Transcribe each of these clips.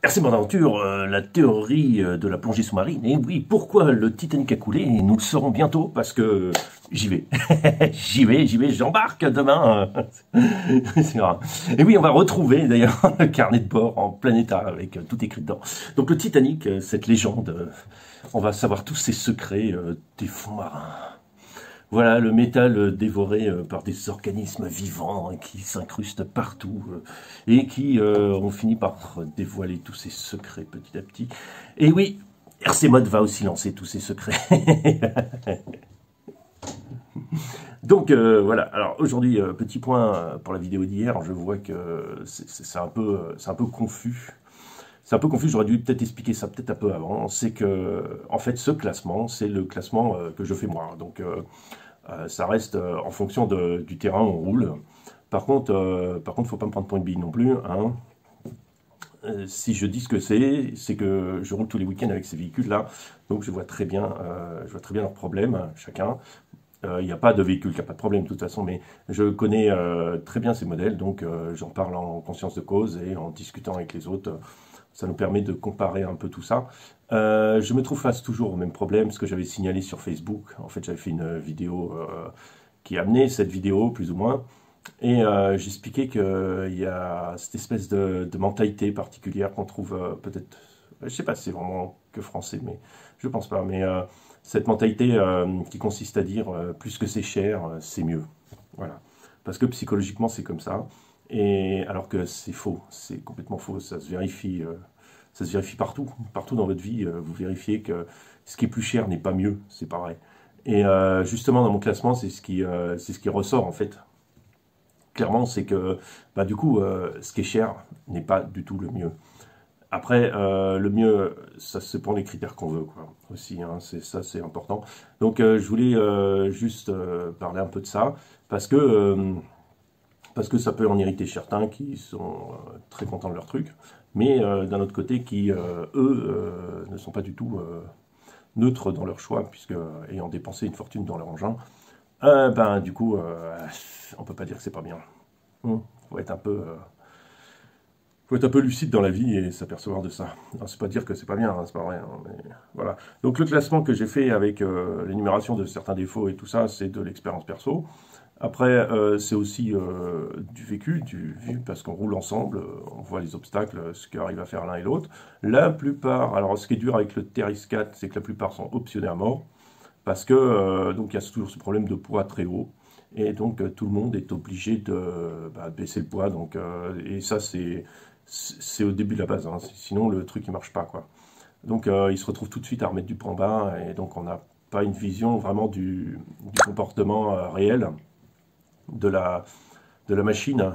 RC Aventure, la théorie de la plongée sous-marine. Et oui, pourquoi le Titanic a coulé? Nous le saurons bientôt parce que j'y vais. j'y vais, j'embarque demain. C'est grave. Et oui, on va retrouver d'ailleurs le carnet de bord en plein état avec tout écrit dedans. Donc le Titanic, cette légende, on va savoir tous ses secrets des fonds marins. Voilà, le métal dévoré par des organismes vivants qui s'incrustent partout et qui ont fini par dévoiler tous ses secrets petit à petit. Et oui, RC Mode va aussi lancer tous ses secrets. Donc voilà, alors aujourd'hui, petit point pour la vidéo d'hier, je vois que c'est un peu confus. C'est un peu confus, j'aurais dû peut-être expliquer ça peut-être un peu avant. C'est que, en fait, ce classement, c'est le classement que je fais moi. Donc, ça reste en fonction du terrain où on roule. Par contre, faut pas me prendre pour une bille non plus. Hein. Si je dis ce que c'est que je roule tous les week-ends avec ces véhicules-là. Donc, je vois très bien leurs problèmes, chacun. Il n'y a pas de véhicule qui n'a pas de problème de toute façon, mais je connais très bien ces modèles, donc j'en parle en conscience de cause et en discutant avec les autres. Ça nous permet de comparer un peu tout ça. Je me trouve face toujours au même problème, ce que j'avais signalé sur Facebook. En fait, j'avais fait une vidéo qui amenait cette vidéo, plus ou moins. Et j'expliquais qu'il y a cette espèce de mentalité particulière qu'on trouve peut-être... Je sais pas si c'est vraiment que français, mais je pense pas. Mais cette mentalité qui consiste à dire plus que c'est cher, c'est mieux. Voilà. Parce que psychologiquement, c'est comme ça. Et alors que c'est faux, c'est complètement faux, ça se vérifie partout dans votre vie, vous vérifiez que ce qui est plus cher n'est pas mieux, c'est pareil. Et justement dans mon classement, c'est ce qui ressort en fait. Clairement, c'est que bah, du coup, ce qui est cher n'est pas du tout le mieux. Après, le mieux, ça c'est pour les critères qu'on veut, quoi, aussi, hein, c'est important. Donc je voulais juste parler un peu de ça, parce que ça peut en irriter certains qui sont très contents de leur truc, mais d'un autre côté qui, eux, ne sont pas du tout neutres dans leur choix, puisque ayant dépensé une fortune dans leur engin, ben du coup, on peut pas dire que c'est pas bien. Faut être un peu lucide dans la vie et s'apercevoir de ça. C'est pas dire que c'est pas bien, hein, c'est pas vrai. Hein, mais voilà. Donc le classement que j'ai fait avec l'énumération de certains défauts et tout ça, c'est de l'expérience perso. Après, c'est aussi du vécu, parce qu'on roule ensemble, on voit les obstacles, ce qu'arrive à faire l'un et l'autre. La plupart, alors ce qui est dur avec le TRX4, c'est que la plupart sont optionnés à mort, parce que donc il y a toujours ce problème de poids très haut, et donc tout le monde est obligé de baisser le poids, donc, et ça c'est au début de la base, hein, sinon le truc il marche pas, quoi. Donc ils se retrouvent tout de suite à remettre du poids en bas, et donc on n'a pas une vision vraiment du comportement réel de la machine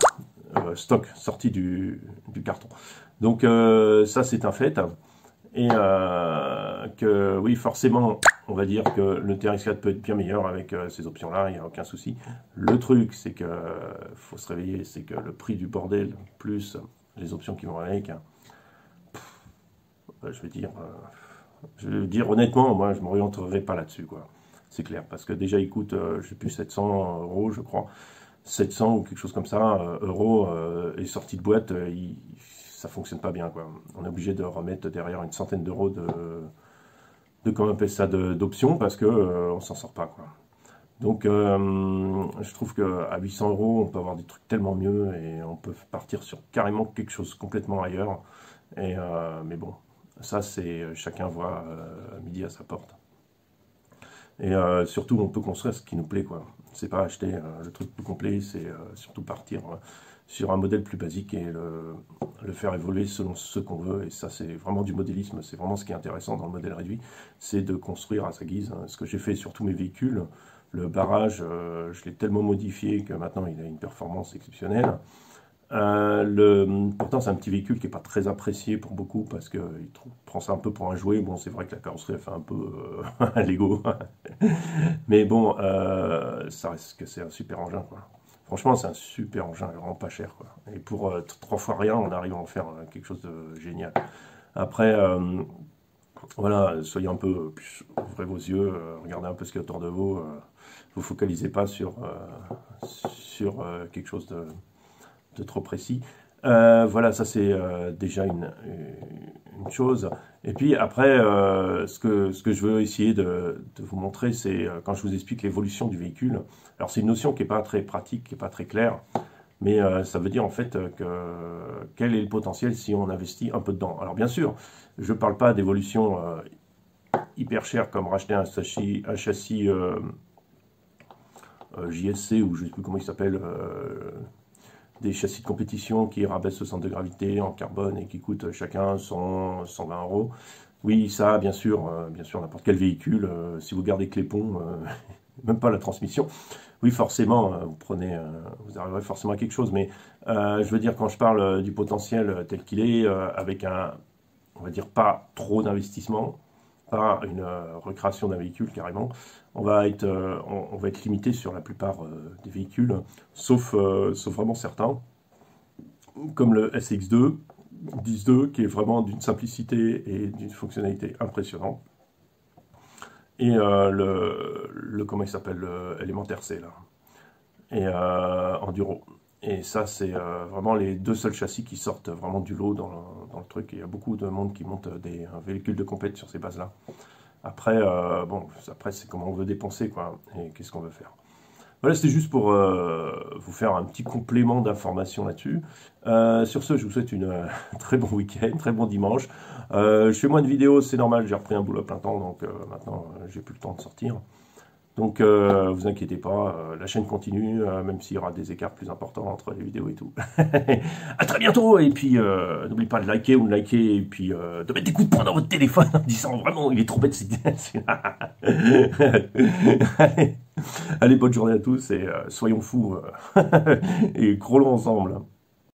stock sortie du carton. Donc ça c'est un fait. Et que oui forcément on va dire que le TRX4 peut être bien meilleur avec ces options là, il n'y a aucun souci. Le truc c'est que faut se réveiller, c'est que le prix du bordel plus les options qui vont avec, je veux dire honnêtement, moi je ne m'orienterai pas là-dessus, quoi. C'est clair, parce que déjà il coûte, je sais plus, 700 € je crois, 700 ou quelque chose comme ça, euros, et sorti de boîte, ça fonctionne pas bien, quoi. On est obligé de remettre derrière une centaine d'euros comment on appelle ça, d'options, parce que on s'en sort pas, quoi. Donc je trouve qu'à 800 €, on peut avoir des trucs tellement mieux, et on peut partir sur carrément quelque chose complètement ailleurs. Et, mais bon, ça c'est chacun voit midi à sa porte. Et surtout, on peut construire ce qui nous plaît, quoi. C'est pas acheter le truc plus complet, c'est surtout partir sur un modèle plus basique et le faire évoluer selon ce qu'on veut. Et ça, c'est vraiment du modélisme. C'est vraiment ce qui est intéressant dans le modèle réduit, c'est de construire à sa guise. Ce que j'ai fait sur tous mes véhicules, le barrage, je l'ai tellement modifié que maintenant il a une performance exceptionnelle. Pourtant c'est un petit véhicule qui n'est pas très apprécié pour beaucoup parce qu'il prend ça un peu pour un jouet. Bon, c'est vrai que la carrosserie elle fait un peu un Lego, mais bon, ça reste que c'est un super engin, quoi. Franchement, c'est un super engin, vraiment pas cher, quoi. Et pour 3 fois rien, on arrive à en faire quelque chose de génial. Après, voilà, soyez un peu, ouvrez vos yeux, regardez un peu ce qu'il y a autour de vous, vous focalisez pas sur quelque chose de trop précis. Voilà, ça c'est déjà une chose. Et puis après, ce que je veux essayer de vous montrer, c'est quand je vous explique l'évolution du véhicule. Alors c'est une notion qui n'est pas très pratique, qui n'est pas très claire, mais ça veut dire en fait quel est le potentiel si on investit un peu dedans. Alors bien sûr, je ne parle pas d'évolution hyper chère comme racheter un châssis JSC, ou je ne sais plus comment il s'appelle, des châssis de compétition qui rabaissent le centre de gravité en carbone et qui coûtent chacun 100, 120 euros. Oui, ça, bien sûr, n'importe quel véhicule, si vous gardez que les ponts, même pas la transmission, oui, forcément, vous arriverez forcément à quelque chose. Mais je veux dire, quand je parle du potentiel tel qu'il est, avec on va dire, pas trop d'investissement, pas une recréation d'un véhicule carrément, on va être limité sur la plupart des véhicules, sauf vraiment certains, comme le SX2, 10.2, qui est vraiment d'une simplicité et d'une fonctionnalité impressionnante. Et comment il s'appelle, le Elementaire C, là, et Enduro. Et ça, c'est vraiment les deux seuls châssis qui sortent vraiment du lot dans le truc. Et il y a beaucoup de monde qui monte des véhicules de compète sur ces bases-là. Après, après c'est comment on veut dépenser, quoi, et qu'est-ce qu'on veut faire. Voilà, c'était juste pour vous faire un petit complément d'information là-dessus. Sur ce, je vous souhaite un très bon week-end, très bon dimanche. Je fais moins de vidéos, c'est normal, j'ai repris un boulot à plein temps, donc maintenant, j'ai plus le temps de sortir. Donc, vous inquiétez pas, la chaîne continue, même s'il y aura des écarts plus importants entre les vidéos et tout. À très bientôt, et puis n'oubliez pas de liker ou de liker, et puis de mettre des coups de poing dans votre téléphone en disant vraiment, il est trop bête celui-là. Allez, bonne journée à tous, et soyons fous, et crôlons ensemble.